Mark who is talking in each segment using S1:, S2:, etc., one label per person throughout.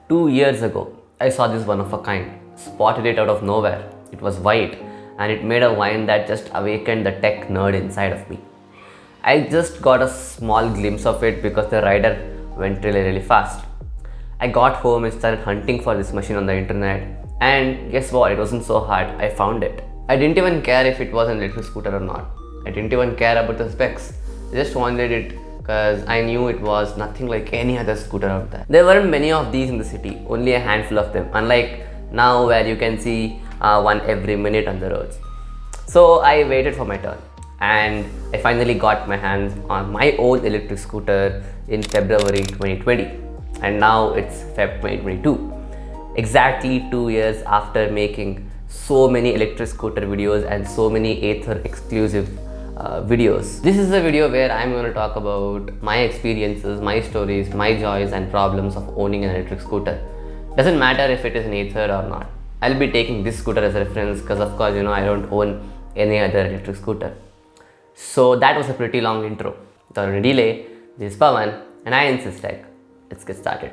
S1: 2 years ago, I saw this one of a kind, spotted it out of nowhere. It was white and it made a whine that just awakened the tech nerd inside of me. I just got a small glimpse of it because the rider went really fast. I got home and started hunting for this machine on the internet, and guess what? It wasn't so hard. I found it. I didn't even care if it was an electric scooter or not. I didn't even care about the specs. I just wanted it because I knew it was nothing like any other scooter out there. There weren't many of these in the city, only a handful of them, unlike now where you can see one every minute on the roads. So I waited for my turn and I finally got my hands on my own electric scooter in February 2020, and now it's Feb 2022. Exactly 2 years after making so many electric scooter videos and so many Ather exclusive videos. This is a video where I'm going to talk about my experiences, my stories, my joys and problems of owning an electric scooter. Doesn't matter if it is an Ather or not. I'll be taking this scooter as a reference because of course I don't own any other electric scooter. So that was a pretty long intro. Without any delay, this is Pawan and I insist tech. Let's get started.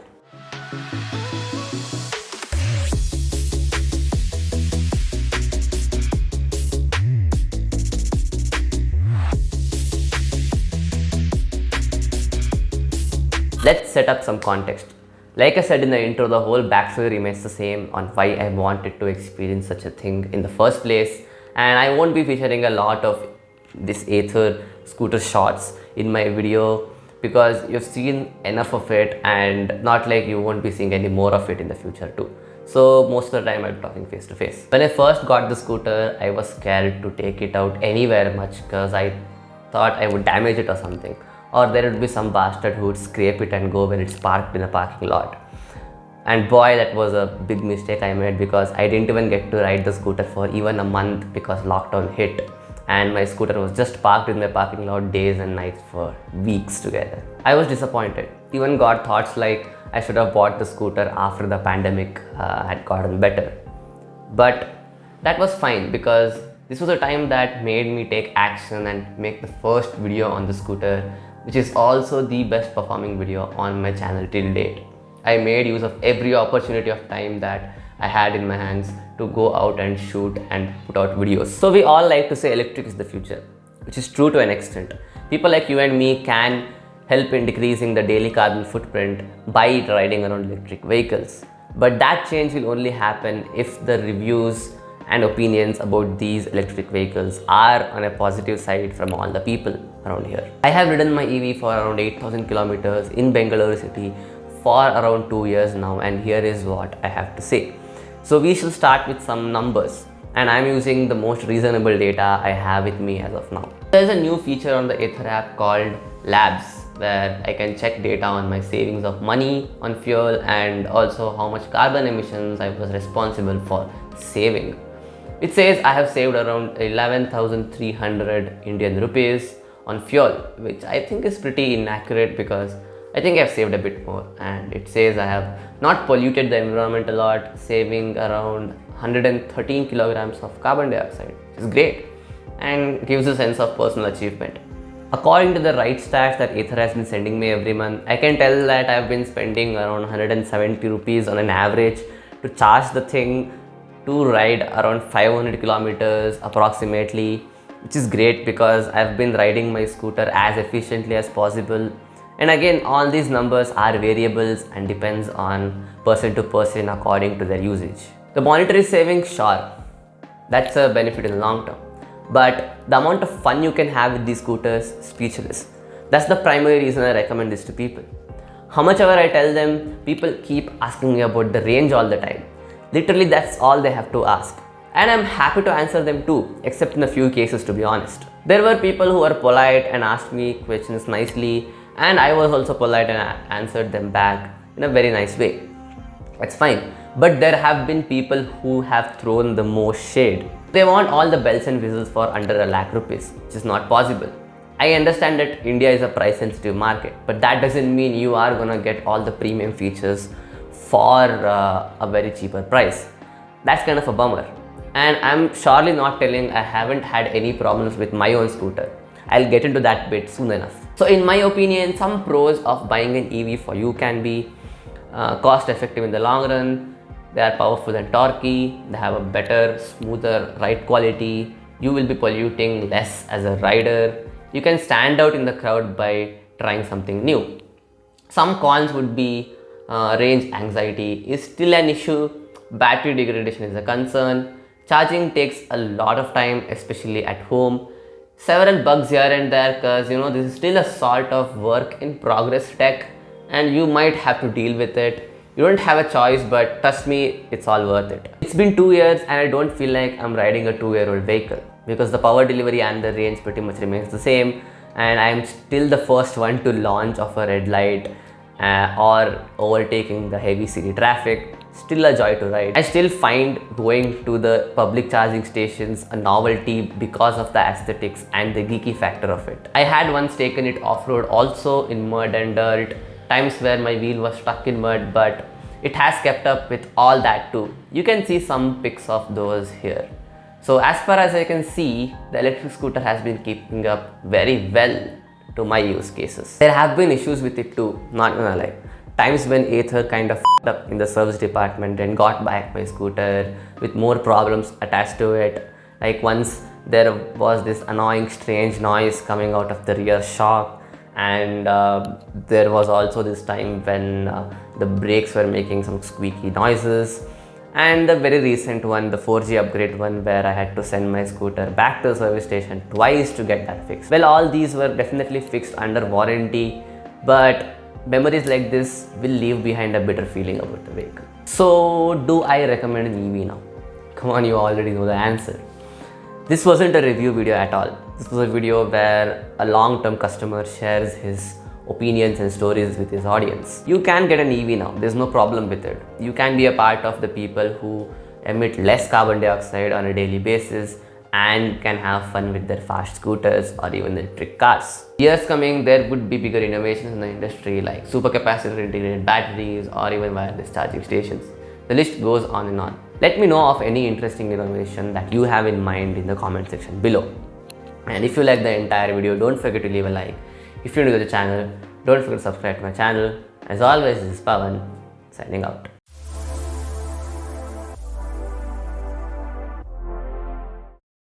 S1: Let's set up some context. Like I said in the intro, the whole backstory remains the same on why I wanted to experience such a thing in the first place, and I won't be featuring a lot of this Ather scooter shots in my video because you've seen enough of it, and not like you won't be seeing any more of it in the future too. So most of the time I'm talking face to face. When I first got the scooter, I was scared to take it out anywhere much because I thought I would damage it or something, or there would be some bastard who would scrape it and go when it's parked in a parking lot. And boy, that was a big mistake I made because I didn't even get to ride the scooter for even a month because lockdown hit and my scooter was just parked in my parking lot days and nights for weeks together. I was disappointed. Even got thoughts like I should have bought the scooter after the pandemic had gotten better. But that was fine because this was a time that made me take action and make the first video on the scooter, which is also the best performing video on my channel till date. I made use of every opportunity of time that I had in my hands to go out and shoot and put out videos. So we all like to say electric is the future, which is true to an extent. People like you and me can help in decreasing the daily carbon footprint by riding around electric vehicles. But that change will only happen if the reviews and opinions about these electric vehicles are on a positive side from all the people around here. I have ridden my EV for around 8,000 kilometers in Bengaluru city for around 2 years now, and here is what I have to say. So we shall start with some numbers, and I'm using the most reasonable data I have with me as of now. There's a new feature on the Ather app called Labs where I can check data on my savings of money on fuel and also how much carbon emissions I was responsible for saving. It says I have saved around 11,300 Indian rupees on fuel, which I think is pretty inaccurate because I think I've saved a bit more, and it says I have not polluted the environment a lot, saving around 113 kilograms of carbon dioxide, which is great and gives a sense of personal achievement. According to the ride stats that Ather has been sending me every month, I can tell that I've been spending around 170 rupees on an average to charge the thing to ride around 500 kilometers approximately, which is great because I've been riding my scooter as efficiently as possible. And again, all these numbers are variables and depends on person to person according to their usage. The monetary savings, sure, that's a benefit in the long term. But the amount of fun you can have with these scooters, speechless. That's the primary reason I recommend this to people. How much ever I tell them, people keep asking me about the range all the time. Literally, that's all they have to ask. And I'm happy to answer them too, except in a few cases to be honest. There were people who were polite and asked me questions nicely, and I was also polite and answered them back in a very nice way. That's fine. But there have been people who have thrown the most shade. They want all the bells and whistles for under a lakh rupees, which is not possible. I understand that India is a price sensitive market, but that doesn't mean you are gonna get all the premium features for a very cheaper price. That's kind of a bummer. And I'm surely not telling I haven't had any problems with my own scooter. I'll get into that bit soon enough. So in my opinion, some pros of buying an EV for you can be cost effective in the long run, they are powerful and torquey, they have a better, smoother ride quality, you will be polluting less as a rider, you can stand out in the crowd by trying something new. Some cons would be range anxiety is still an issue, battery degradation is a concern, charging takes a lot of time, especially at home, several bugs here and there, because this is still a sort of work in progress tech and you might have to deal with it. You don't have a choice, but trust me, it's all worth it. It's been 2 years and I don't feel like I'm riding a 2-year-old vehicle because the power delivery and the range pretty much remains the same, and I'm still the first one to launch off a red light or overtaking the heavy city traffic. Still a joy to ride. I still find going to the public charging stations a novelty because of the aesthetics and the geeky factor of it. I had once taken it off-road also in mud and dirt, times where my wheel was stuck in mud, but it has kept up with all that too. You can see some pics of those here. So as far as I can see, the electric scooter has been keeping up very well to my use cases. There have been issues with it too, not gonna lie. Times when Ather kind of f***ed up in the service department and got back my scooter with more problems attached to it. Like once there was this annoying strange noise coming out of the rear shock, and there was also this time when the brakes were making some squeaky noises, and the very recent one, the 4G upgrade one, where I had to send my scooter back to the service station twice to get that fixed. Well, all these were definitely fixed under warranty, but memories like this will leave behind a bitter feeling about the vehicle. So, do I recommend an EV now? Come on, you already know the answer. This wasn't a review video at all. This was a video where a long-term customer shares his opinions and stories with his audience. You can get an EV now, there's no problem with it. You can be a part of the people who emit less carbon dioxide on a daily basis and can have fun with their fast scooters or even electric cars. Years coming, there would be bigger innovations in the industry like supercapacitor integrated batteries or even wireless charging stations. The list goes on and on. Let me know of any interesting innovation that you have in mind in the comment section below. And if you like the entire video, don't forget to leave a like. If you're new to the channel, don't forget to subscribe to my channel. As always, this is Pawan, signing out.